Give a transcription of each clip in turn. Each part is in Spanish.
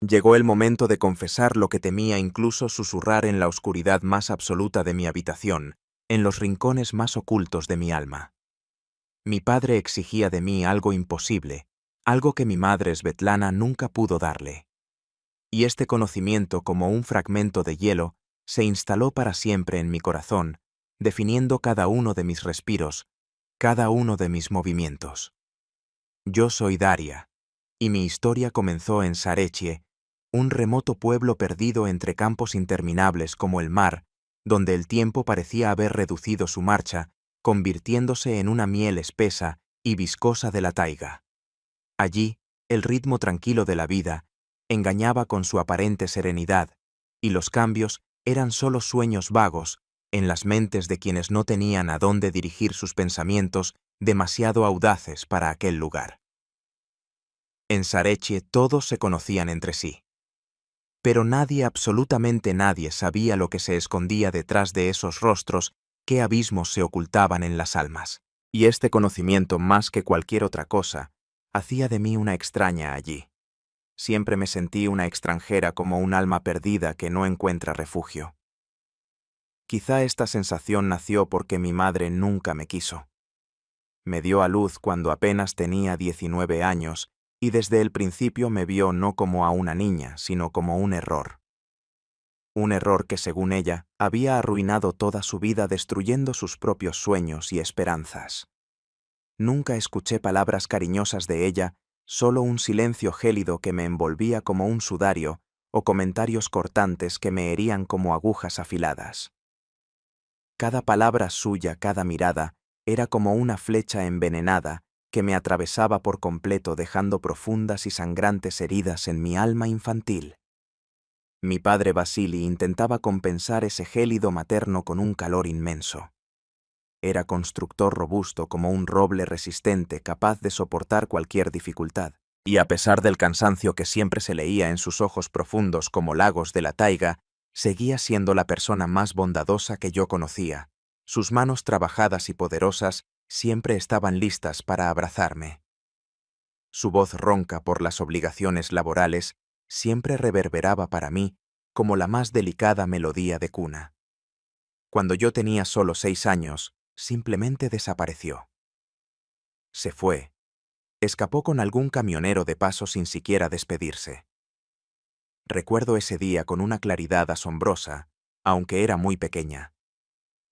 Llegó el momento de confesar lo que temía incluso susurrar en la oscuridad más absoluta de mi habitación, en los rincones más ocultos de mi alma. Mi padre exigía de mí algo imposible, algo que mi madre Svetlana nunca pudo darle. Y este conocimiento, como un fragmento de hielo, se instaló para siempre en mi corazón, definiendo cada uno de mis respiros, cada uno de mis movimientos. Yo soy Daria, y mi historia comenzó en Sarechie, un remoto pueblo perdido entre campos interminables como el mar, donde el tiempo parecía haber reducido su marcha, convirtiéndose en una miel espesa y viscosa de la taiga. Allí, el ritmo tranquilo de la vida engañaba con su aparente serenidad, y los cambios eran solo sueños vagos en las mentes de quienes no tenían a dónde dirigir sus pensamientos demasiado audaces para aquel lugar. En Sarechie todos se conocían entre sí. Pero nadie, absolutamente nadie, sabía lo que se escondía detrás de esos rostros, qué abismos se ocultaban en las almas. Y este conocimiento, más que cualquier otra cosa, hacía de mí una extraña allí. Siempre me sentí una extranjera, como un alma perdida que no encuentra refugio. Quizá esta sensación nació porque mi madre nunca me quiso. Me dio a luz cuando apenas tenía 19 años, y desde el principio me vio no como a una niña, sino como un error. Un error que, según ella, había arruinado toda su vida destruyendo sus propios sueños y esperanzas. Nunca escuché palabras cariñosas de ella, solo un silencio gélido que me envolvía como un sudario, o comentarios cortantes que me herían como agujas afiladas. Cada palabra suya, cada mirada, era como una flecha envenenada que me atravesaba por completo, dejando profundas y sangrantes heridas en mi alma infantil. Mi padre Vasili intentaba compensar ese gélido materno con un calor inmenso. Era constructor robusto como un roble resistente, capaz de soportar cualquier dificultad, y a pesar del cansancio que siempre se leía en sus ojos profundos como lagos de la taiga, seguía siendo la persona más bondadosa que yo conocía. Sus manos trabajadas y poderosas siempre estaban listas para abrazarme. Su voz ronca por las obligaciones laborales siempre reverberaba para mí como la más delicada melodía de cuna. Cuando yo tenía solo 6 años, simplemente desapareció. Se fue. Escapó con algún camionero de paso sin siquiera despedirse. Recuerdo ese día con una claridad asombrosa, aunque era muy pequeña.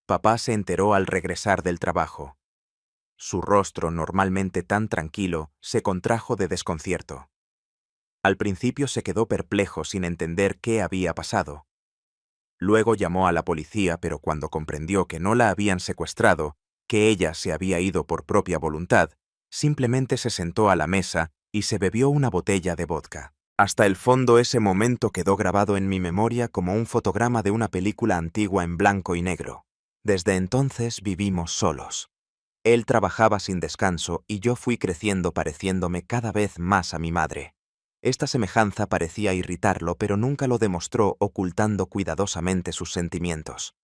Papá se enteró al regresar del trabajo. Su rostro, normalmente tan tranquilo, se contrajo de desconcierto. Al principio se quedó perplejo sin entender qué había pasado. Luego llamó a la policía, pero cuando comprendió que no la habían secuestrado, que ella se había ido por propia voluntad, simplemente se sentó a la mesa y se bebió una botella de vodka. Hasta el fondo ese momento quedó grabado en mi memoria como un fotograma de una película antigua en blanco y negro. Desde entonces vivimos solos. Él trabajaba sin descanso y yo fui creciendo pareciéndome cada vez más a mi madre. Esta semejanza parecía irritarlo, pero nunca lo demostró, ocultando cuidadosamente sus sentimientos.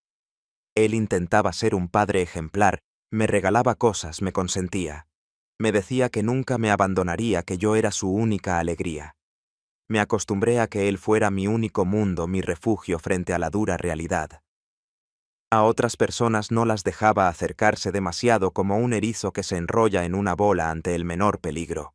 Él intentaba ser un padre ejemplar, me regalaba cosas, me consentía. Me decía que nunca me abandonaría, que yo era su única alegría. Me acostumbré a que él fuera mi único mundo, mi refugio frente a la dura realidad. A otras personas no las dejaba acercarse demasiado, como un erizo que se enrolla en una bola ante el menor peligro.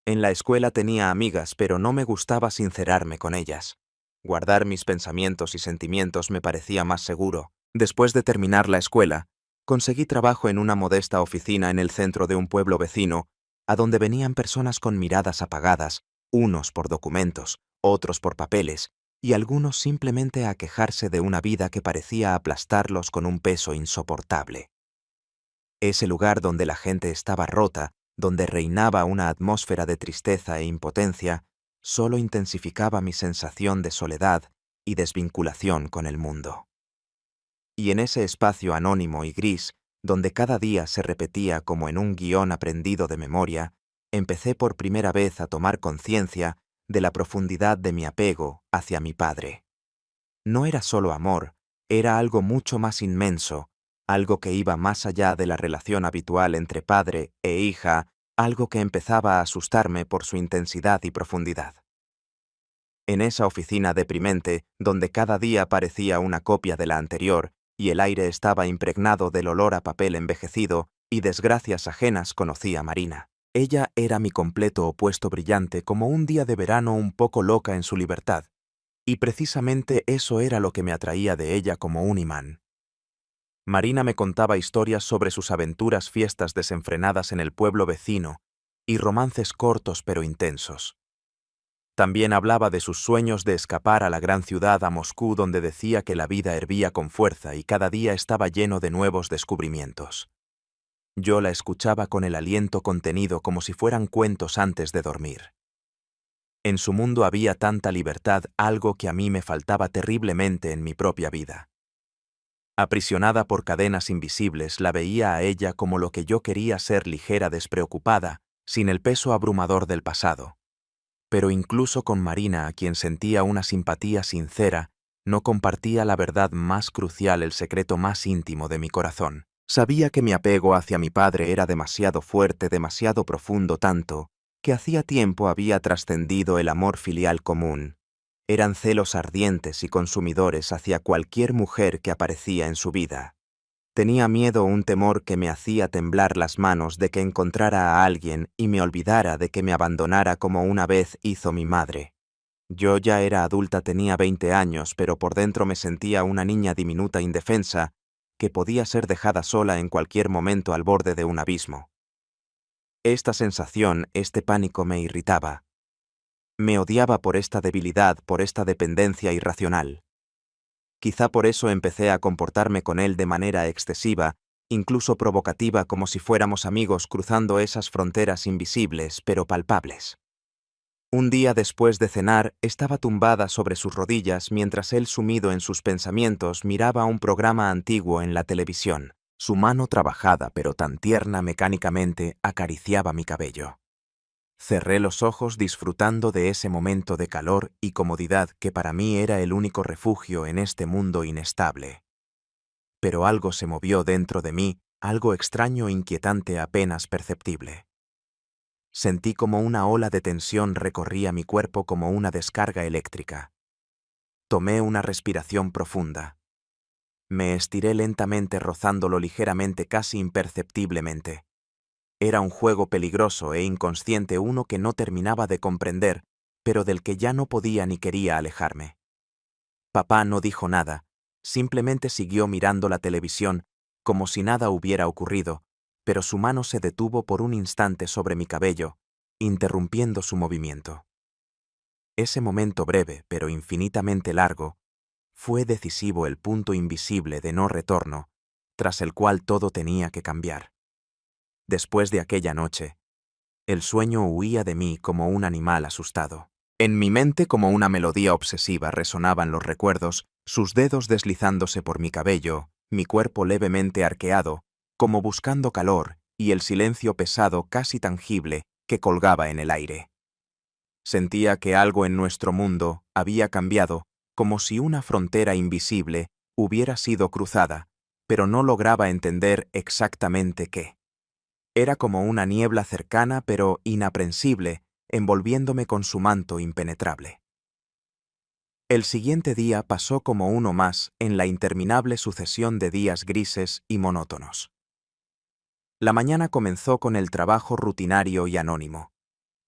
En la escuela tenía amigas, pero no me gustaba sincerarme con ellas. Guardar mis pensamientos y sentimientos me parecía más seguro. Después de terminar la escuela, conseguí trabajo en una modesta oficina en el centro de un pueblo vecino, a donde venían personas con miradas apagadas, unos por documentos, otros por papeles, y algunos simplemente a quejarse de una vida que parecía aplastarlos con un peso insoportable. Ese lugar donde la gente estaba rota, donde reinaba una atmósfera de tristeza e impotencia, solo intensificaba mi sensación de soledad y desvinculación con el mundo. Y en ese espacio anónimo y gris, donde cada día se repetía como en un guión aprendido de memoria, empecé por primera vez a tomar conciencia de la profundidad de mi apego hacia mi padre. No era solo amor, era algo mucho más inmenso, algo que iba más allá de la relación habitual entre padre e hija, algo que empezaba a asustarme por su intensidad y profundidad. En esa oficina deprimente, donde cada día parecía una copia de la anterior, y el aire estaba impregnado del olor a papel envejecido, y desgracias ajenas, conocí a Marina. Ella era mi completo opuesto brillante, como un día de verano un poco loca en su libertad, y precisamente eso era lo que me atraía de ella como un imán. Marina me contaba historias sobre sus aventuras, fiestas desenfrenadas en el pueblo vecino, y romances cortos pero intensos. También hablaba de sus sueños de escapar a la gran ciudad, a Moscú, donde decía que la vida hervía con fuerza y cada día estaba lleno de nuevos descubrimientos. Yo la escuchaba con el aliento contenido como si fueran cuentos antes de dormir. En su mundo había tanta libertad, algo que a mí me faltaba terriblemente en mi propia vida. Aprisionada por cadenas invisibles, la veía a ella como lo que yo quería ser, ligera, despreocupada, sin el peso abrumador del pasado. Pero incluso con Marina, a quien sentía una simpatía sincera, no compartía la verdad más crucial, el secreto más íntimo de mi corazón. Sabía que mi apego hacia mi padre era demasiado fuerte, demasiado profundo, tanto que hacía tiempo había trascendido el amor filial común. Eran celos ardientes y consumidores hacia cualquier mujer que aparecía en su vida. Tenía miedo, un temor que me hacía temblar las manos, de que encontrara a alguien y me olvidara, de que me abandonara como una vez hizo mi madre. Yo ya era adulta, tenía 20 años, pero por dentro me sentía una niña diminuta, indefensa, que podía ser dejada sola en cualquier momento al borde de un abismo. Esta sensación, este pánico me irritaba. Me odiaba por esta debilidad, por esta dependencia irracional. Quizá por eso empecé a comportarme con él de manera excesiva, incluso provocativa, como si fuéramos amigos cruzando esas fronteras invisibles pero palpables. Un día después de cenar, estaba tumbada sobre sus rodillas mientras él, sumido en sus pensamientos, miraba un programa antiguo en la televisión. Su mano trabajada pero tan tierna mecánicamente acariciaba mi cabello. Cerré los ojos disfrutando de ese momento de calor y comodidad que para mí era el único refugio en este mundo inestable. Pero algo se movió dentro de mí, algo extraño e inquietante, apenas perceptible. Sentí como una ola de tensión recorría mi cuerpo, como una descarga eléctrica. Tomé una respiración profunda. Me estiré lentamente, rozándolo ligeramente, casi imperceptiblemente. Era un juego peligroso e inconsciente, uno que no terminaba de comprender, pero del que ya no podía ni quería alejarme. Papá no dijo nada, simplemente siguió mirando la televisión, como si nada hubiera ocurrido, pero su mano se detuvo por un instante sobre mi cabello, interrumpiendo su movimiento. Ese momento breve, pero infinitamente largo, fue decisivo, el punto invisible de no retorno, tras el cual todo tenía que cambiar. Después de aquella noche, el sueño huía de mí como un animal asustado. En mi mente, como una melodía obsesiva, resonaban los recuerdos, sus dedos deslizándose por mi cabello, mi cuerpo levemente arqueado, como buscando calor, y el silencio pesado, casi tangible, que colgaba en el aire. Sentía que algo en nuestro mundo había cambiado, como si una frontera invisible hubiera sido cruzada, pero no lograba entender exactamente qué. Era como una niebla cercana pero inaprensible, envolviéndome con su manto impenetrable. El siguiente día pasó como uno más en la interminable sucesión de días grises y monótonos. La mañana comenzó con el trabajo rutinario y anónimo.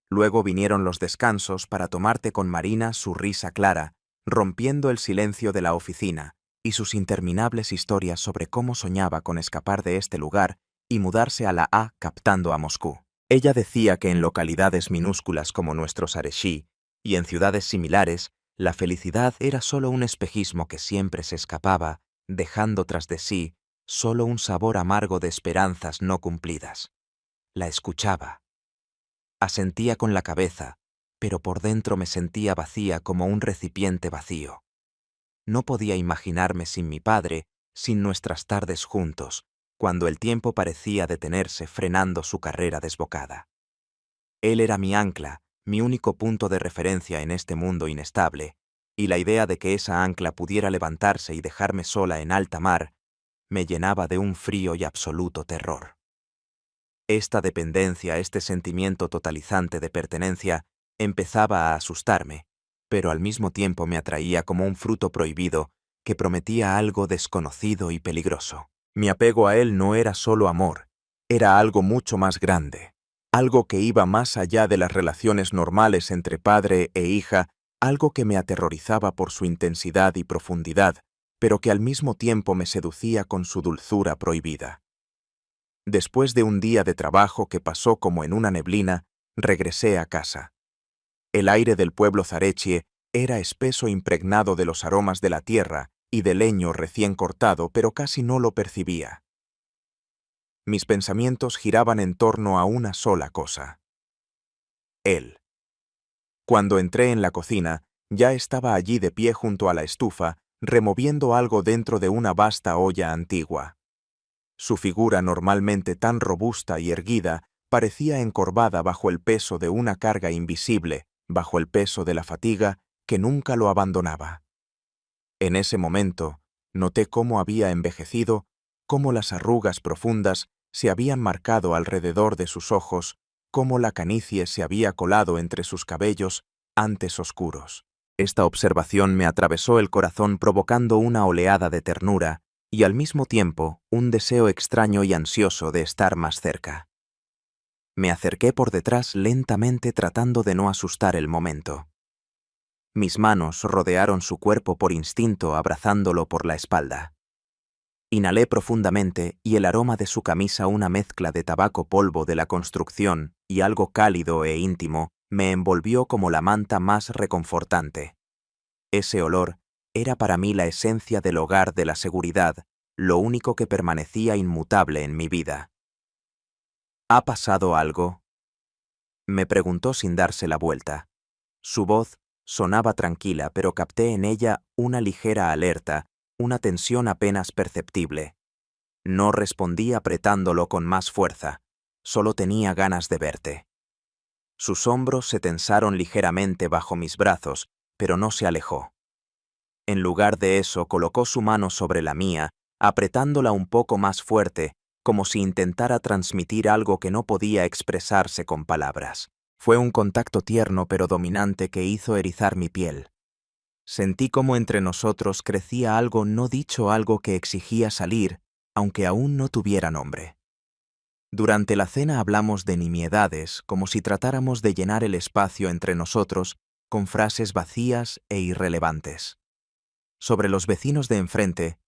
Luego vinieron los descansos para tomar té con Marina, su risa clara, rompiendo el silencio de la oficina, y sus interminables historias sobre cómo soñaba con escapar de este lugar y mudarse a la A, captando a Moscú. Ella decía que en localidades minúsculas como nuestro Sareshi y en ciudades similares, la felicidad era solo un espejismo que siempre se escapaba, dejando tras de sí solo un sabor amargo de esperanzas no cumplidas. La escuchaba. Asentía con la cabeza, pero por dentro me sentía vacía, como un recipiente vacío. No podía imaginarme sin mi padre, sin nuestras tardes juntos, cuando el tiempo parecía detenerse, frenando su carrera desbocada. Él era mi ancla, mi único punto de referencia en este mundo inestable, y la idea de que esa ancla pudiera levantarse y dejarme sola en alta mar me llenaba de un frío y absoluto terror. Esta dependencia, este sentimiento totalizante de pertenencia, empezaba a asustarme, pero al mismo tiempo me atraía como un fruto prohibido que prometía algo desconocido y peligroso. Mi apego a él no era solo amor, era algo mucho más grande, algo que iba más allá de las relaciones normales entre padre e hija, algo que me aterrorizaba por su intensidad y profundidad, pero que al mismo tiempo me seducía con su dulzura prohibida. Después de un día de trabajo que pasó como en una neblina, regresé a casa. El aire del pueblo Zarechie era espeso impregnado de los aromas de la tierra y de leño recién cortado, pero casi no lo percibía. Mis pensamientos giraban en torno a una sola cosa: él. Cuando entré en la cocina, ya estaba allí de pie junto a la estufa, removiendo algo dentro de una vasta olla antigua. Su figura, normalmente tan robusta y erguida, parecía encorvada bajo el peso de una carga invisible, bajo el peso de la fatiga que nunca lo abandonaba. En ese momento, noté cómo había envejecido, cómo las arrugas profundas se habían marcado alrededor de sus ojos, cómo la canicie se había colado entre sus cabellos, antes oscuros. Esta observación me atravesó el corazón provocando una oleada de ternura y al mismo tiempo un deseo extraño y ansioso de estar más cerca. Me acerqué por detrás lentamente tratando de no asustar el momento. Mis manos rodearon su cuerpo por instinto, abrazándolo por la espalda. Inhalé profundamente y el aroma de su camisa, una mezcla de tabaco polvo de la construcción y algo cálido e íntimo, me envolvió como la manta más reconfortante. Ese olor era para mí la esencia del hogar, de la seguridad, lo único que permanecía inmutable en mi vida. ¿Ha pasado algo?, me preguntó sin darse la vuelta. Su voz sonaba tranquila, pero capté en ella una ligera alerta, una tensión apenas perceptible. No respondí apretándolo con más fuerza, solo tenía ganas de verte. Sus hombros se tensaron ligeramente bajo mis brazos, pero no se alejó. En lugar de eso, colocó su mano sobre la mía, apretándola un poco más fuerte, como si intentara transmitir algo que no podía expresarse con palabras. Fue un contacto tierno pero dominante que hizo erizar mi piel. Sentí como entre nosotros crecía algo no dicho, algo que exigía salir, aunque aún no tuviera nombre. Durante la cena hablamos de nimiedades, como si tratáramos de llenar el espacio entre nosotros con frases vacías e irrelevantes. Sobre los vecinos de enfrente,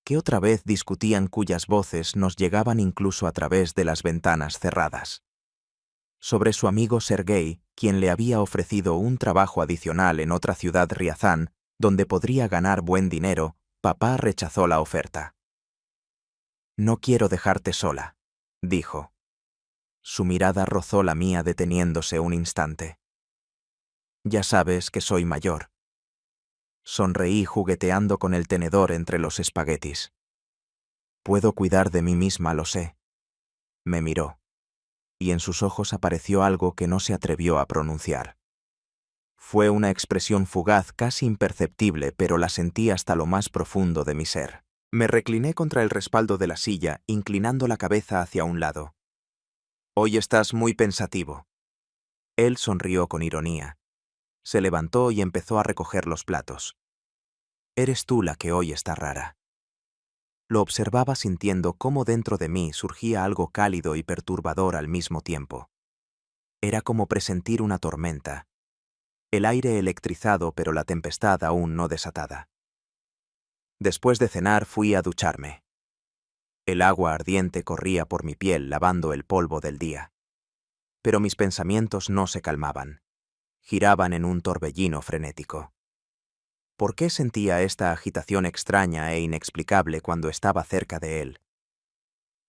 que otra vez discutían, cuyas voces nos llegaban incluso a través de las ventanas cerradas. Sobre su amigo Sergei, quien le había ofrecido un trabajo adicional en otra ciudad, Riazán, donde podría ganar buen dinero, papá rechazó la oferta. «No quiero dejarte sola», dijo. Su mirada rozó la mía deteniéndose un instante. «Ya sabes que soy mayor». Sonreí jugueteando con el tenedor entre los espaguetis. «Puedo cuidar de mí misma, lo sé». Me miró, y en sus ojos apareció algo que no se atrevió a pronunciar. Fue una expresión fugaz, casi imperceptible, pero la sentí hasta lo más profundo de mi ser. Me recliné contra el respaldo de la silla, inclinando la cabeza hacia un lado. «Hoy estás muy pensativo». Él sonrió con ironía. Se levantó y empezó a recoger los platos. «Eres tú la que hoy está rara». Lo observaba sintiendo cómo dentro de mí surgía algo cálido y perturbador al mismo tiempo. Era como presentir una tormenta. El aire electrizado, pero la tempestad aún no desatada. Después de cenar fui a ducharme. El agua ardiente corría por mi piel lavando el polvo del día. Pero mis pensamientos no se calmaban. Giraban en un torbellino frenético. ¿Por qué sentía esta agitación extraña e inexplicable cuando estaba cerca de él?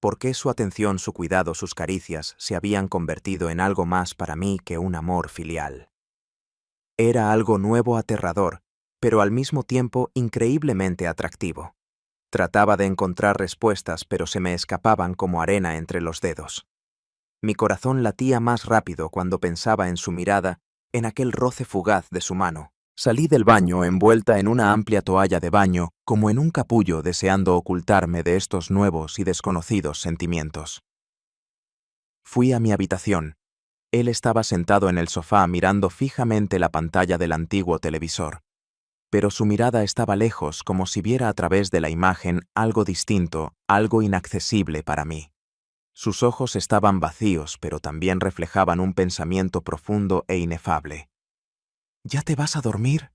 ¿Por qué su atención, su cuidado, sus caricias se habían convertido en algo más para mí que un amor filial? Era algo nuevo, aterrador, pero al mismo tiempo increíblemente atractivo. Trataba de encontrar respuestas, pero se me escapaban como arena entre los dedos. Mi corazón latía más rápido cuando pensaba en su mirada, en aquel roce fugaz de su mano. Salí del baño envuelta en una amplia toalla de baño, como en un capullo, deseando ocultarme de estos nuevos y desconocidos sentimientos. Fui a mi habitación. Él estaba sentado en el sofá mirando fijamente la pantalla del antiguo televisor, pero su mirada estaba lejos, como si viera a través de la imagen algo distinto, algo inaccesible para mí. Sus ojos estaban vacíos, pero también reflejaban un pensamiento profundo e inefable. ¿Ya te vas a dormir?,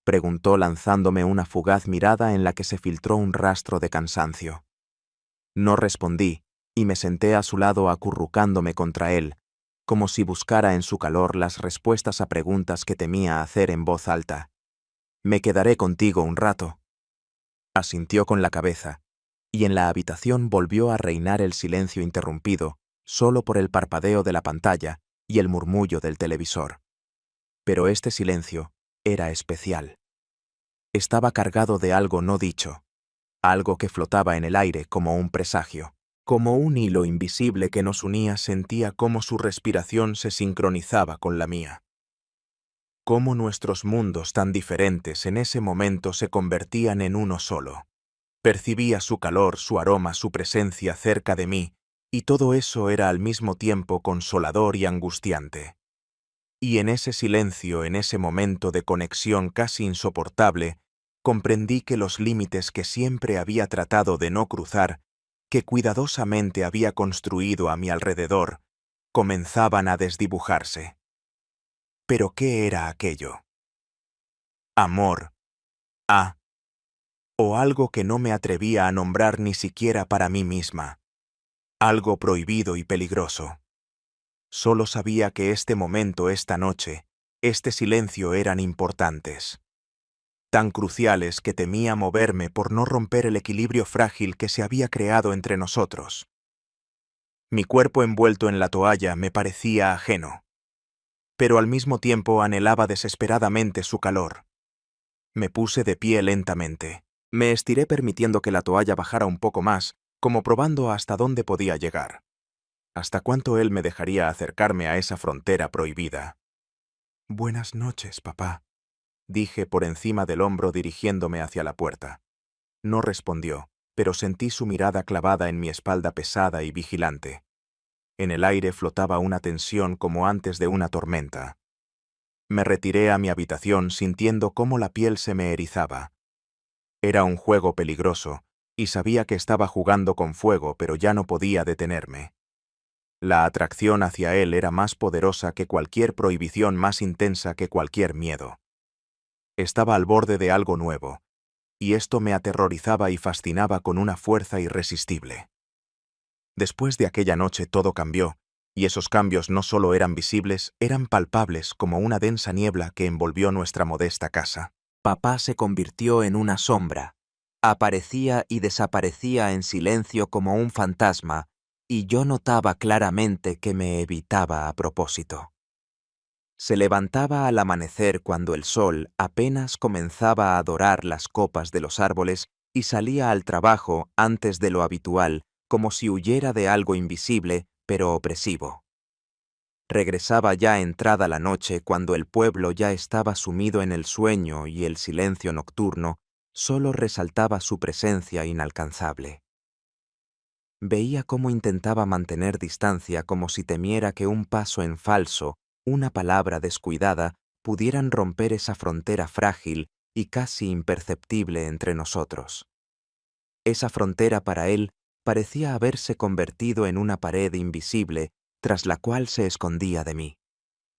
preguntó lanzándome una fugaz mirada en la que se filtró un rastro de cansancio. No respondí, y me senté a su lado acurrucándome contra él, como si buscara en su calor las respuestas a preguntas que temía hacer en voz alta. «Me quedaré contigo un rato». Asintió con la cabeza, y en la habitación volvió a reinar el silencio interrumpido, solo por el parpadeo de la pantalla y el murmullo del televisor. Pero este silencio era especial. Estaba cargado de algo no dicho, algo que flotaba en el aire como un presagio. Como un hilo invisible que nos unía, sentía cómo su respiración se sincronizaba con la mía. Cómo nuestros mundos tan diferentes en ese momento se convertían en uno solo. Percibía su calor, su aroma, su presencia cerca de mí, y todo eso era al mismo tiempo consolador y angustiante. Y en ese silencio, en ese momento de conexión casi insoportable, comprendí que los límites que siempre había tratado de no cruzar, que cuidadosamente había construido a mi alrededor, comenzaban a desdibujarse. ¿Pero qué era aquello? Amor. O algo que no me atrevía a nombrar ni siquiera para mí misma. Algo prohibido y peligroso. Solo sabía que este momento, esta noche, este silencio eran importantes. Tan cruciales que temía moverme por no romper el equilibrio frágil que se había creado entre nosotros. Mi cuerpo envuelto en la toalla me parecía ajeno, pero al mismo tiempo anhelaba desesperadamente su calor. Me puse de pie lentamente. Me estiré permitiendo que la toalla bajara un poco más, como probando hasta dónde podía llegar. Hasta cuánto él me dejaría acercarme a esa frontera prohibida. «Buenas noches, papá», dije por encima del hombro dirigiéndome hacia la puerta. No respondió, pero sentí su mirada clavada en mi espalda pesada y vigilante. En el aire flotaba una tensión como antes de una tormenta. Me retiré a mi habitación sintiendo cómo la piel se me erizaba. Era un juego peligroso, y sabía que estaba jugando con fuego, pero ya no podía detenerme. La atracción hacia él era más poderosa que cualquier prohibición, más intensa que cualquier miedo. Estaba al borde de algo nuevo, y esto me aterrorizaba y fascinaba con una fuerza irresistible. Después de aquella noche todo cambió, y esos cambios no solo eran visibles, eran palpables como una densa niebla que envolvió nuestra modesta casa. Papá se convirtió en una sombra. Aparecía y desaparecía en silencio como un fantasma, y yo notaba claramente que me evitaba a propósito. Se levantaba al amanecer cuando el sol apenas comenzaba a dorar las copas de los árboles y salía al trabajo antes de lo habitual, como si huyera de algo invisible pero opresivo. Regresaba ya entrada la noche cuando el pueblo ya estaba sumido en el sueño y el silencio nocturno solo resaltaba su presencia inalcanzable. Veía cómo intentaba mantener distancia como si temiera que un paso en falso, una palabra descuidada, pudieran romper esa frontera frágil y casi imperceptible entre nosotros. Esa frontera para él parecía haberse convertido en una pared invisible tras la cual se escondía de mí.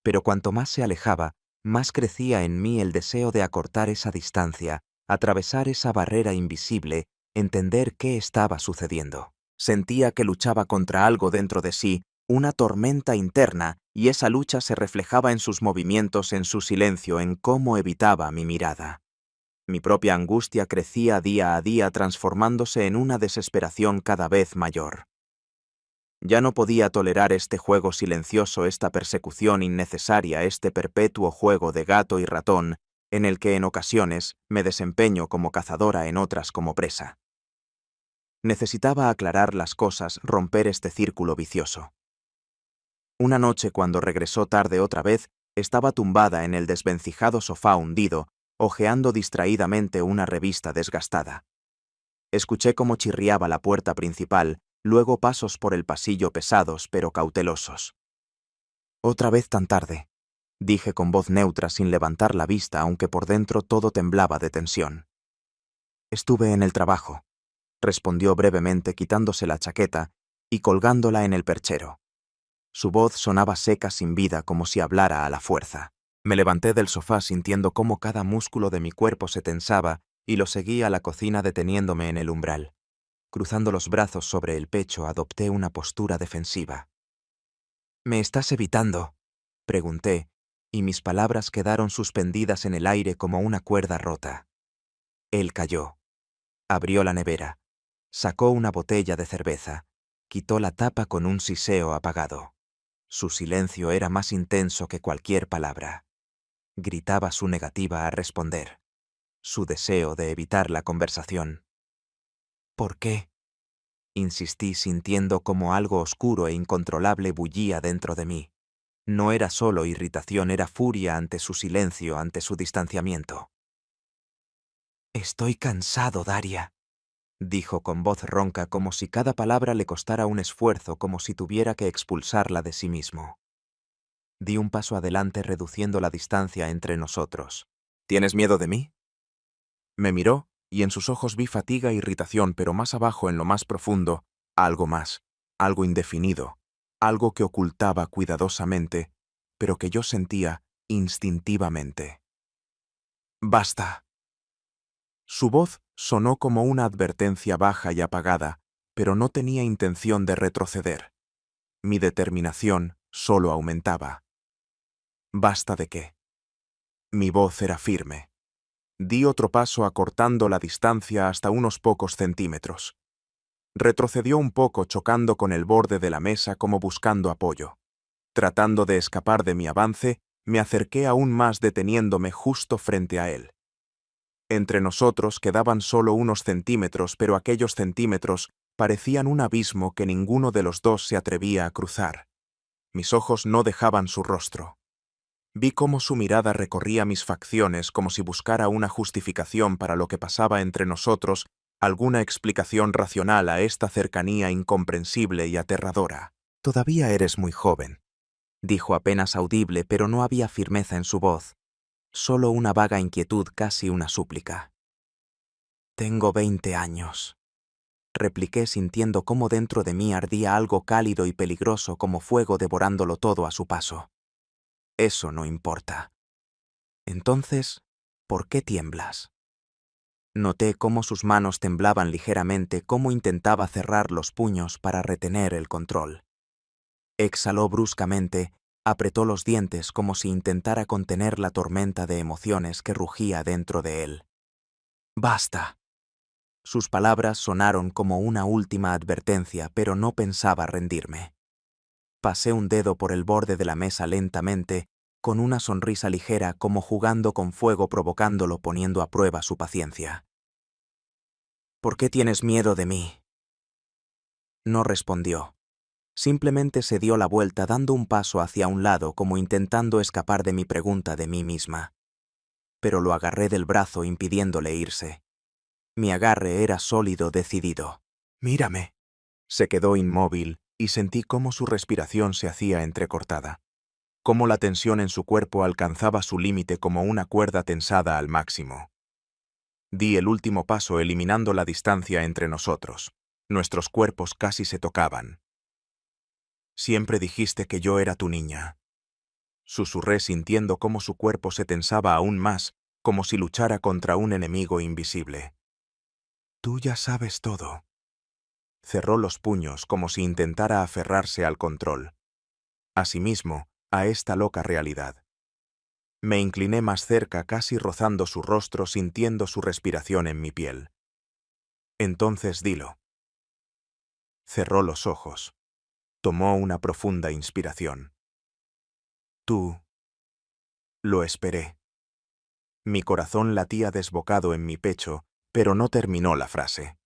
Pero cuanto más se alejaba, más crecía en mí el deseo de acortar esa distancia, atravesar esa barrera invisible, entender qué estaba sucediendo. Sentía que luchaba contra algo dentro de sí, una tormenta interna, y esa lucha se reflejaba en sus movimientos, en su silencio, en cómo evitaba mi mirada. Mi propia angustia crecía día a día, transformándose en una desesperación cada vez mayor. Ya no podía tolerar este juego silencioso, esta persecución innecesaria, este perpetuo juego de gato y ratón, en el que en ocasiones me desempeño como cazadora, en otras como presa. Necesitaba aclarar las cosas, romper este círculo vicioso. Una noche, cuando regresó tarde otra vez, estaba tumbada en el desvencijado sofá hundido, hojeando distraídamente una revista desgastada. Escuché cómo chirriaba la puerta principal, luego pasos por el pasillo pesados pero cautelosos. Otra vez tan tarde, dije con voz neutra sin levantar la vista, aunque por dentro todo temblaba de tensión. Estuve en el trabajo, respondió brevemente quitándose la chaqueta y colgándola en el perchero. Su voz sonaba seca, sin vida, como si hablara a la fuerza. Me levanté del sofá sintiendo cómo cada músculo de mi cuerpo se tensaba y lo seguí a la cocina deteniéndome en el umbral. Cruzando los brazos sobre el pecho, adopté una postura defensiva. ¿Me estás evitando?, pregunté, y mis palabras quedaron suspendidas en el aire como una cuerda rota. Él calló. Abrió la nevera. Sacó una botella de cerveza. Quitó la tapa con un siseo apagado. Su silencio era más intenso que cualquier palabra. Gritaba su negativa a responder, su deseo de evitar la conversación. ¿Por qué?, insistí, sintiendo como algo oscuro e incontrolable bullía dentro de mí. No era solo irritación, era furia ante su silencio, ante su distanciamiento. «Estoy cansado, Daria», dijo con voz ronca, como si cada palabra le costara un esfuerzo, como si tuviera que expulsarla de sí mismo. Di un paso adelante, reduciendo la distancia entre nosotros. «¿Tienes miedo de mí?». Me miró, y en sus ojos vi fatiga e irritación, pero más abajo, en lo más profundo, algo más, algo indefinido, algo que ocultaba cuidadosamente, pero que yo sentía instintivamente. «Basta». Su voz sonó como una advertencia baja y apagada, pero no tenía intención de retroceder. Mi determinación solo aumentaba. «¿Basta de qué?». Mi voz era firme. Di otro paso, acortando la distancia hasta unos pocos centímetros. Retrocedió un poco, chocando con el borde de la mesa como buscando apoyo. Tratando de escapar de mi avance, me acerqué aún más, deteniéndome justo frente a él. Entre nosotros quedaban solo unos centímetros, pero aquellos centímetros parecían un abismo que ninguno de los dos se atrevía a cruzar. Mis ojos no dejaban su rostro. Vi cómo su mirada recorría mis facciones como si buscara una justificación para lo que pasaba entre nosotros, alguna explicación racional a esta cercanía incomprensible y aterradora. «Todavía eres muy joven», dijo apenas audible, pero no había firmeza en su voz. Solo una vaga inquietud, casi una súplica. «Tengo 20 años», repliqué, sintiendo cómo dentro de mí ardía algo cálido y peligroso como fuego, devorándolo todo a su paso. «Eso no importa». «Entonces, ¿por qué tiemblas?». Noté cómo sus manos temblaban ligeramente, cómo intentaba cerrar los puños para retener el control. Exhaló bruscamente, apretó los dientes como si intentara contener la tormenta de emociones que rugía dentro de él. «Basta». Sus palabras sonaron como una última advertencia, pero no pensaba rendirme. Pasé un dedo por el borde de la mesa lentamente, con una sonrisa ligera, como jugando con fuego, provocándolo, poniendo a prueba su paciencia. «¿Por qué tienes miedo de mí?». No respondió. Simplemente se dio la vuelta, dando un paso hacia un lado, como intentando escapar de mi pregunta, de mí misma. Pero lo agarré del brazo, impidiéndole irse. Mi agarre era sólido, decidido. «Mírame». Se quedó inmóvil y sentí cómo su respiración se hacía entrecortada, cómo la tensión en su cuerpo alcanzaba su límite como una cuerda tensada al máximo. Di el último paso, eliminando la distancia entre nosotros. Nuestros cuerpos casi se tocaban. «Siempre dijiste que yo era tu niña», susurré, sintiendo cómo su cuerpo se tensaba aún más, como si luchara contra un enemigo invisible. «Tú ya sabes todo». Cerró los puños como si intentara aferrarse al control. Asimismo, a esta loca realidad. Me incliné más cerca, casi rozando su rostro, sintiendo su respiración en mi piel. «Entonces dilo». Cerró los ojos. Tomó una profunda inspiración. «Tú». Lo esperé. Mi corazón latía desbocado en mi pecho, pero no terminó la frase.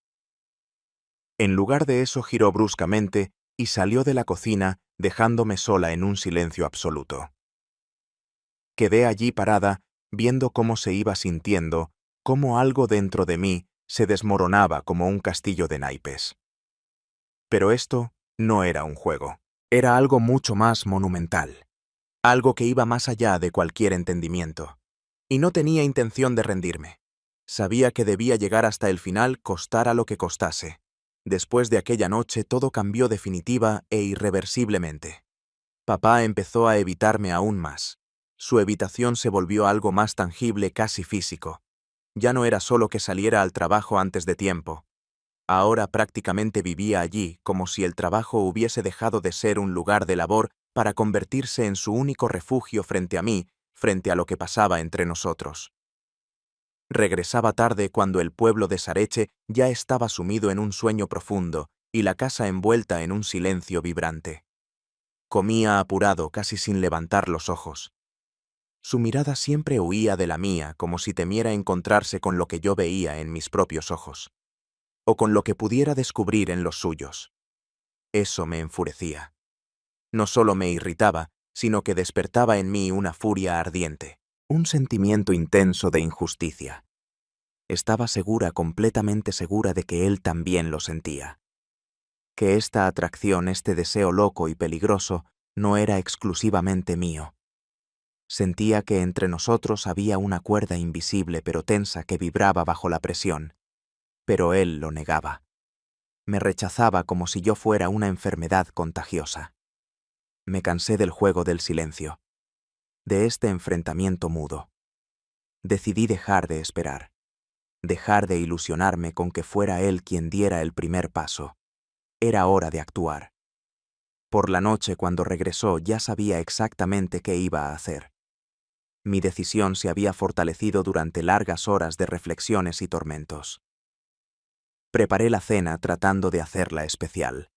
En lugar de eso, giró bruscamente y salió de la cocina, dejándome sola en un silencio absoluto. Quedé allí parada, viendo cómo se iba sintiendo, cómo algo dentro de mí se desmoronaba como un castillo de naipes. Pero esto no era un juego. Era algo mucho más monumental. algo que iba más allá de cualquier entendimiento. Y no tenía intención de rendirme. Sabía que debía llegar hasta el final, costara lo que costase. Después de aquella noche todo cambió definitiva e irreversiblemente. Papá empezó a evitarme aún más. Su evitación se volvió algo más tangible, casi físico. Ya no era solo que saliera al trabajo antes de tiempo. Ahora prácticamente vivía allí, como si el trabajo hubiese dejado de ser un lugar de labor para convertirse en su único refugio frente a mí, frente a lo que pasaba entre nosotros. Regresaba tarde cuando el pueblo de Sareche ya estaba sumido en un sueño profundo y la casa envuelta en un silencio vibrante. Comía apurado, casi sin levantar los ojos. Su mirada siempre huía de la mía, como si temiera encontrarse con lo que yo veía en mis propios ojos, o con lo que pudiera descubrir en los suyos. Eso me enfurecía. No solo me irritaba, sino que despertaba en mí una furia ardiente, un sentimiento intenso de injusticia. Estaba segura, completamente segura de que él también lo sentía. Que esta atracción, este deseo loco y peligroso, no era exclusivamente mío. Sentía que entre nosotros había una cuerda invisible pero tensa que vibraba bajo la presión. Pero él lo negaba. Me rechazaba como si yo fuera una enfermedad contagiosa. Me cansé del juego del silencio, de este enfrentamiento mudo. Decidí dejar de esperar, dejar de ilusionarme con que fuera él quien diera el primer paso. Era hora de actuar. Por la noche, cuando regresó, ya sabía exactamente qué iba a hacer. Mi decisión se había fortalecido durante largas horas de reflexiones y tormentos. Preparé la cena tratando de hacerla especial.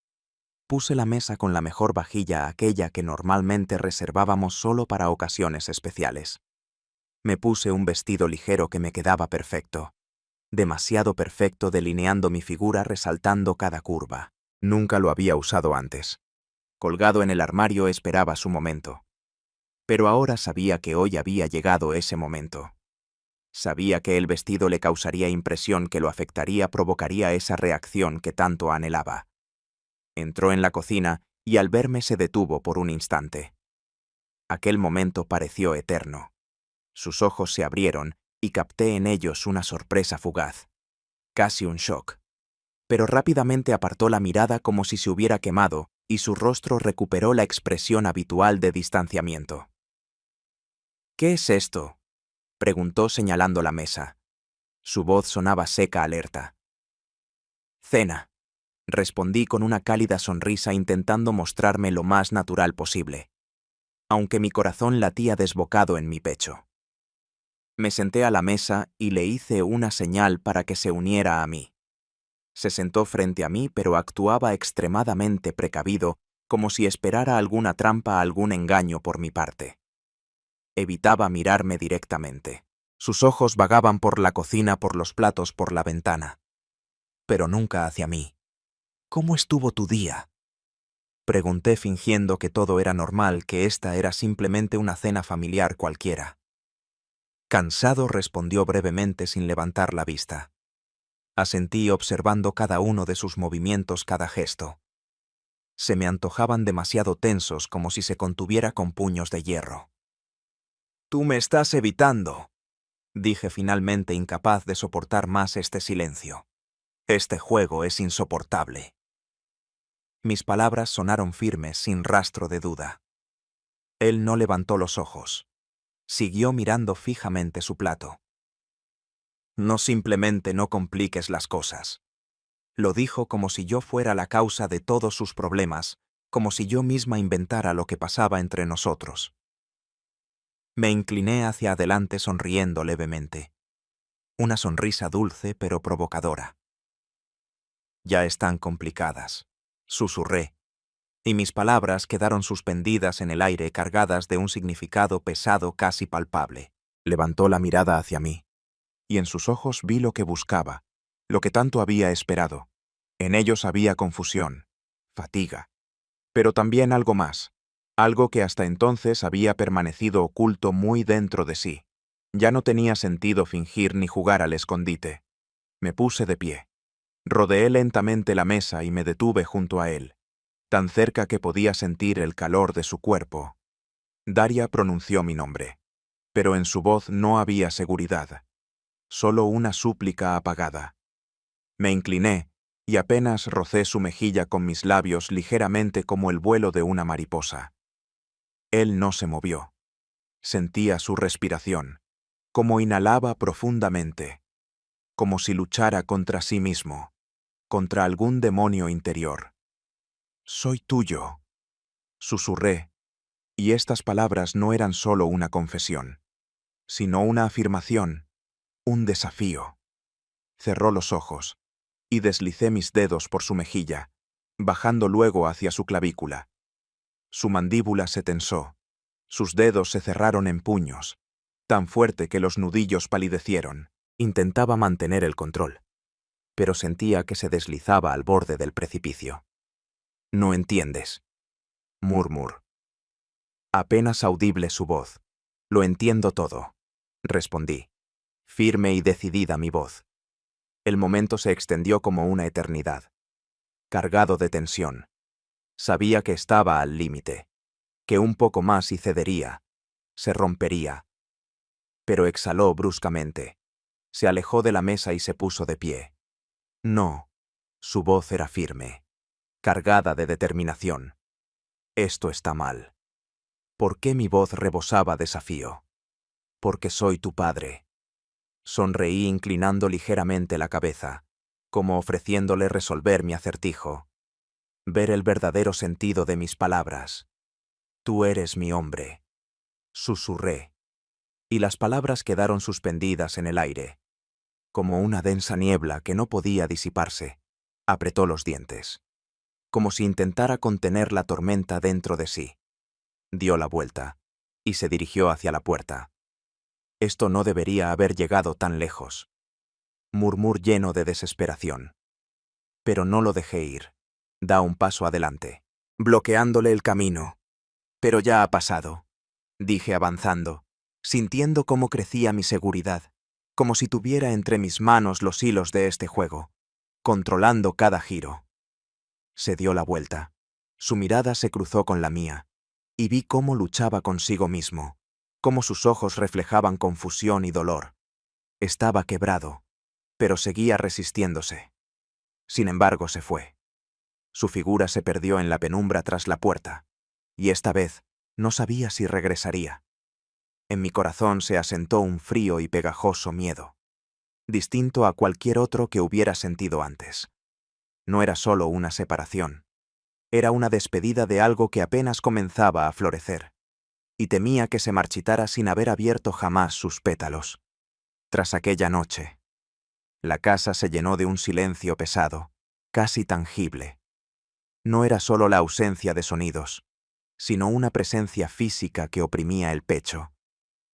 Puse la mesa con la mejor vajilla, aquella que normalmente reservábamos solo para ocasiones especiales. Me puse un vestido ligero que me quedaba perfecto. Demasiado perfecto, delineando mi figura, resaltando cada curva. Nunca lo había usado antes. Colgado en el armario esperaba su momento. Pero ahora sabía que hoy había llegado ese momento. Sabía que el vestido le causaría impresión, que lo afectaría, provocaría esa reacción que tanto anhelaba. Entró en la cocina y al verme se detuvo por un instante. Aquel momento pareció eterno. Sus ojos se abrieron y capté en ellos una sorpresa fugaz. Casi un shock. Pero rápidamente apartó la mirada como si se hubiera quemado y su rostro recuperó la expresión habitual de distanciamiento. «¿Qué es esto?», preguntó señalando la mesa. Su voz sonaba seca, alerta. «Cena», respondí con una cálida sonrisa, intentando mostrarme lo más natural posible, aunque mi corazón latía desbocado en mi pecho. Me senté a la mesa y le hice una señal para que se uniera a mí. Se sentó frente a mí, pero actuaba extremadamente precavido, como si esperara alguna trampa, algún engaño por mi parte. Evitaba mirarme directamente. Sus ojos vagaban por la cocina, por los platos, por la ventana. Pero nunca hacia mí. «¿Cómo estuvo tu día?», pregunté, fingiendo que todo era normal, que esta era simplemente una cena familiar cualquiera. «Cansado», respondió brevemente sin levantar la vista. Asentí, observando cada uno de sus movimientos, cada gesto. Se me antojaban demasiado tensos, como si se contuviera con puños de hierro. «Tú me estás evitando», dije finalmente, incapaz de soportar más este silencio. «Este juego es insoportable». Mis palabras sonaron firmes, sin rastro de duda. Él no levantó los ojos. Siguió mirando fijamente su plato. «No, simplemente no compliques las cosas», lo dijo como si yo fuera la causa de todos sus problemas, como si yo misma inventara lo que pasaba entre nosotros. Me incliné hacia adelante sonriendo levemente. Una sonrisa dulce pero provocadora. «Ya están complicadas», susurré, y mis palabras quedaron suspendidas en el aire, cargadas de un significado pesado, casi palpable. Levantó la mirada hacia mí, y en sus ojos vi lo que buscaba, lo que tanto había esperado. En ellos había confusión, fatiga, pero también algo más, algo que hasta entonces había permanecido oculto muy dentro de sí. Ya no tenía sentido fingir ni jugar al escondite. Me puse de pie. Rodeé lentamente la mesa y me detuve junto a él, tan cerca que podía sentir el calor de su cuerpo. Daria pronunció mi nombre, pero en su voz no había seguridad, solo una súplica apagada. Me incliné y apenas rocé su mejilla con mis labios ligeramente como el vuelo de una mariposa. Él no se movió. Sentía su respiración, como inhalaba profundamente, como si luchara contra sí mismo, contra algún demonio interior. «Soy tuyo», susurré, y estas palabras no eran solo una confesión, sino una afirmación, un desafío. Cerró los ojos, y deslicé mis dedos por su mejilla, bajando luego hacia su clavícula. Su mandíbula se tensó, sus dedos se cerraron en puños, tan fuerte que los nudillos palidecieron. Intentaba mantener el control, pero sentía que se deslizaba al borde del precipicio. «No entiendes», murmuró. Apenas audible su voz. «Lo entiendo todo», respondí, firme y decidida mi voz. El momento se extendió como una eternidad, cargado de tensión. Sabía que estaba al límite, que un poco más y cedería, se rompería. Pero exhaló bruscamente, se alejó de la mesa y se puso de pie. «No», su voz era firme, cargada de determinación. «Esto está mal». ¿Por qué mi voz rebosaba desafío? «Porque soy tu padre». Sonreí inclinando ligeramente la cabeza, como ofreciéndole resolver mi acertijo. Ver el verdadero sentido de mis palabras. «Tú eres mi hombre», susurré, y las palabras quedaron suspendidas en el aire, como una densa niebla que no podía disiparse. Apretó los dientes, como si intentara contener la tormenta dentro de sí. Dio la vuelta, y se dirigió hacia la puerta. Esto no debería haber llegado tan lejos. Murmuró lleno de desesperación. Pero no lo dejé ir. Da un paso adelante, bloqueándole el camino. «Pero ya ha pasado», dije avanzando, sintiendo cómo crecía mi seguridad, como si tuviera entre mis manos los hilos de este juego, controlando cada giro. Se dio la vuelta. Su mirada se cruzó con la mía, y vi cómo luchaba consigo mismo, cómo sus ojos reflejaban confusión y dolor. Estaba quebrado, pero seguía resistiéndose. Sin embargo, se fue. Su figura se perdió en la penumbra tras la puerta, y esta vez no sabía si regresaría. En mi corazón se asentó un frío y pegajoso miedo, distinto a cualquier otro que hubiera sentido antes. No era solo una separación, era una despedida de algo que apenas comenzaba a florecer, y temía que se marchitara sin haber abierto jamás sus pétalos. Tras aquella noche, la casa se llenó de un silencio pesado, casi tangible. No era solo la ausencia de sonidos, sino una presencia física que oprimía el pecho,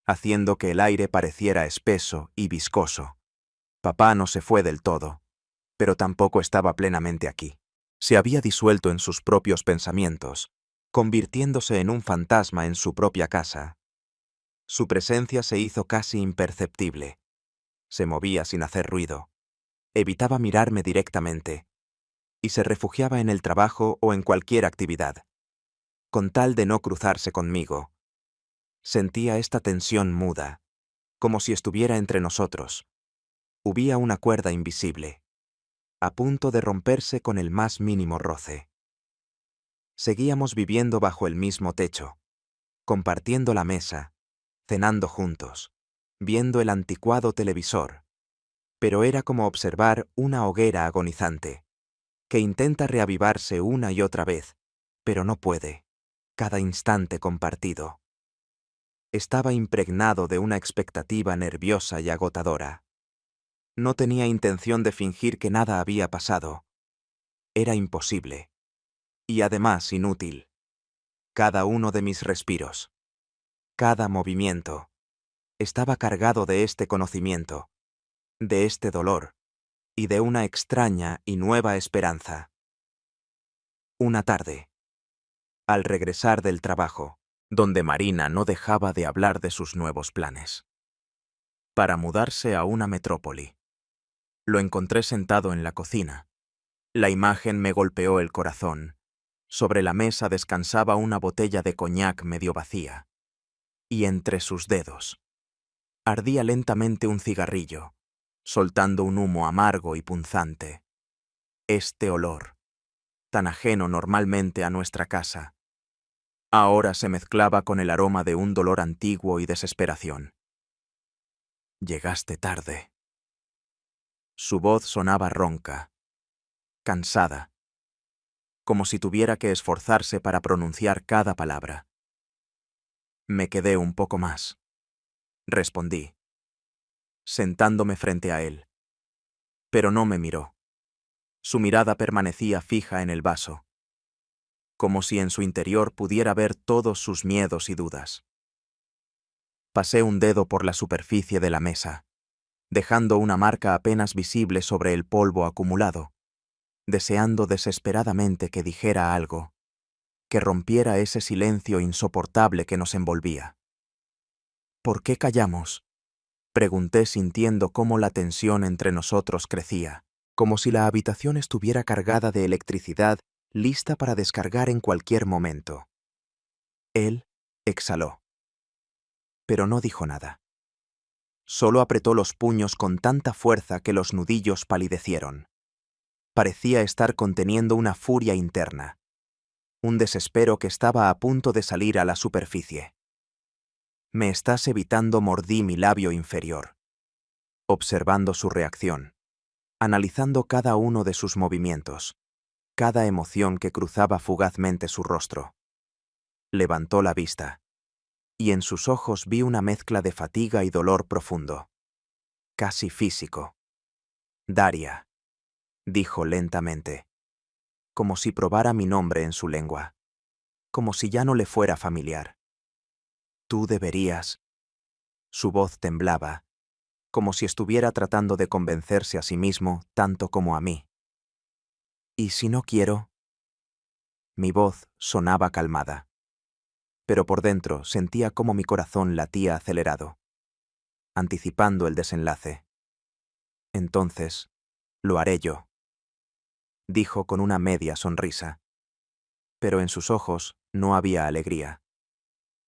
haciendo que el aire pareciera espeso y viscoso. Papá no se fue del todo, pero tampoco estaba plenamente aquí. Se había disuelto en sus propios pensamientos, convirtiéndose en un fantasma en su propia casa. Su presencia se hizo casi imperceptible. Se movía sin hacer ruido. Evitaba mirarme directamente, y se refugiaba en el trabajo o en cualquier actividad, con tal de no cruzarse conmigo. Sentía esta tensión muda, como si estuviera entre nosotros. Huía una cuerda invisible, a punto de romperse con el más mínimo roce. Seguíamos viviendo bajo el mismo techo, compartiendo la mesa, cenando juntos, viendo el anticuado televisor. Pero era como observar una hoguera agonizante, que intenta reavivarse una y otra vez, pero no puede. Cada instante compartido. Estaba impregnado de una expectativa nerviosa y agotadora. No tenía intención de fingir que nada había pasado. Era imposible. Y además inútil. Cada uno de mis respiros, cada movimiento, estaba cargado de este conocimiento, de este dolor, y de una extraña y nueva esperanza. Una tarde, al regresar del trabajo, donde Marina no dejaba de hablar de sus nuevos planes, para mudarse a una metrópoli, lo encontré sentado en la cocina. La imagen me golpeó el corazón. Sobre la mesa descansaba una botella de coñac medio vacía. y entre sus dedos ardía lentamente un cigarrillo, soltando un humo amargo y punzante. Este olor, tan ajeno normalmente a nuestra casa, ahora se mezclaba con el aroma de un dolor antiguo y desesperación. Llegaste tarde. Su voz sonaba ronca, cansada, como si tuviera que esforzarse para pronunciar cada palabra. Me quedé un poco más, respondí, sentándome frente a él. Pero no me miró. Su mirada permanecía fija en el vaso, como si en su interior pudiera ver todos sus miedos y dudas. Pasé un dedo por la superficie de la mesa, dejando una marca apenas visible sobre el polvo acumulado, deseando desesperadamente que dijera algo, que rompiera ese silencio insoportable que nos envolvía. ¿Por qué callamos?, pregunté sintiendo cómo la tensión entre nosotros crecía, como si la habitación estuviera cargada de electricidad lista para descargar en cualquier momento. Él exhaló, pero no dijo nada. Solo apretó los puños con tanta fuerza que los nudillos palidecieron. Parecía estar conteniendo una furia interna, un desespero que estaba a punto de salir a la superficie. Me estás evitando, mordí mi labio inferior, observando su reacción, analizando cada uno de sus movimientos, cada emoción que cruzaba fugazmente su rostro. Levantó la vista, y en sus ojos vi una mezcla de fatiga y dolor profundo, casi físico. Daria, dijo lentamente, como si probara mi nombre en su lengua, como si ya no le fuera familiar. Tú deberías. Su voz temblaba, como si estuviera tratando de convencerse a sí mismo tanto como a mí. ¿Y si no quiero? Mi voz sonaba calmada, pero por dentro sentía cómo mi corazón latía acelerado, anticipando el desenlace. Entonces, lo haré yo, dijo con una media sonrisa, pero en sus ojos no había alegría,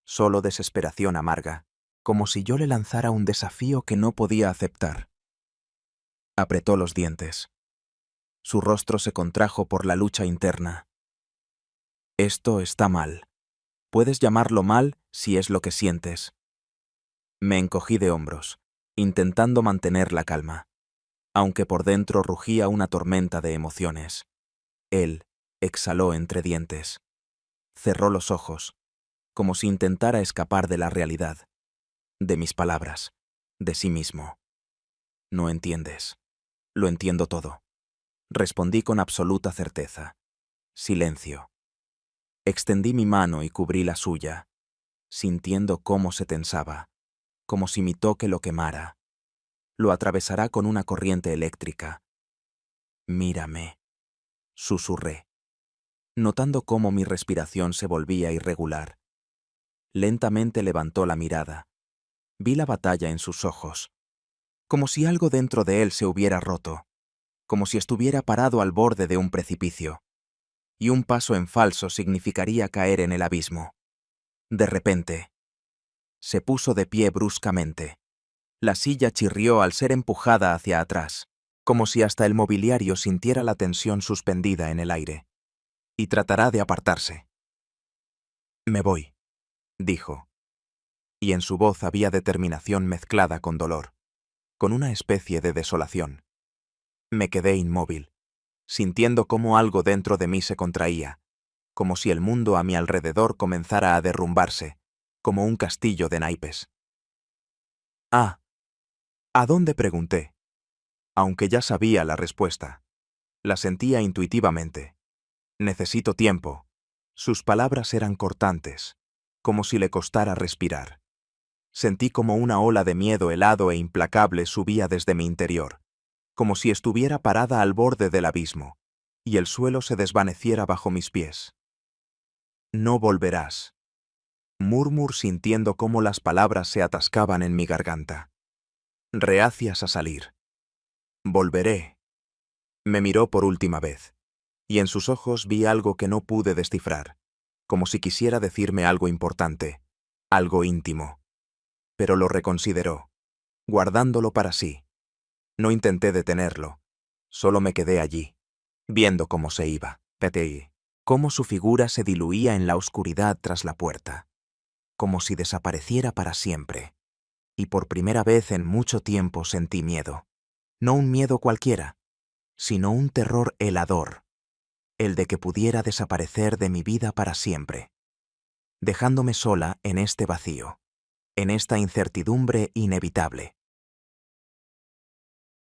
solo desesperación amarga, como si yo le lanzara un desafío que no podía aceptar. Apretó los dientes. Su rostro se contrajo por la lucha interna. Esto está mal. Puedes llamarlo mal si es lo que sientes. Me encogí de hombros, intentando mantener la calma, aunque por dentro rugía una tormenta de emociones. Él exhaló entre dientes. Cerró los ojos, como si intentara escapar de la realidad, de mis palabras, de sí mismo. No entiendes. Lo entiendo todo. Respondí con absoluta certeza. Silencio. Extendí mi mano y cubrí la suya, sintiendo cómo se tensaba, como si mi toque lo quemara. Lo atravesará con una corriente eléctrica. Mírame, susurré, notando cómo mi respiración se volvía irregular. Lentamente levantó la mirada. Vi la batalla en sus ojos, como si algo dentro de él se hubiera roto, como si estuviera parado al borde de un precipicio, y un paso en falso significaría caer en el abismo. De repente, se puso de pie bruscamente. La silla chirrió al ser empujada hacia atrás, como si hasta el mobiliario sintiera la tensión suspendida en el aire, y tratará de apartarse. Me voy, dijo, y en su voz había determinación mezclada con dolor, con una especie de desolación. Me quedé inmóvil, sintiendo cómo algo dentro de mí se contraía, como si el mundo a mi alrededor comenzara a derrumbarse, como un castillo de naipes. «Ah, ¿a dónde?», pregunté, aunque ya sabía la respuesta. La sentía intuitivamente. Necesito tiempo. Sus palabras eran cortantes, como si le costara respirar. Sentí como una ola de miedo helado e implacable subía desde mi interior, como si estuviera parada al borde del abismo, y el suelo se desvaneciera bajo mis pies. No volverás. Murmur sintiendo cómo las palabras se atascaban en mi garganta. Reacias a salir. Volveré. Me miró por última vez, y en sus ojos vi algo que no pude descifrar, como si quisiera decirme algo importante, algo íntimo. Pero lo reconsideró, guardándolo para sí. No intenté detenerlo, solo me quedé allí, viendo cómo se iba. Petei, cómo su figura se diluía en la oscuridad tras la puerta, como si desapareciera para siempre. Y por primera vez en mucho tiempo sentí miedo. No un miedo cualquiera, sino un terror helador, el de que pudiera desaparecer de mi vida para siempre, dejándome sola en este vacío, en esta incertidumbre inevitable.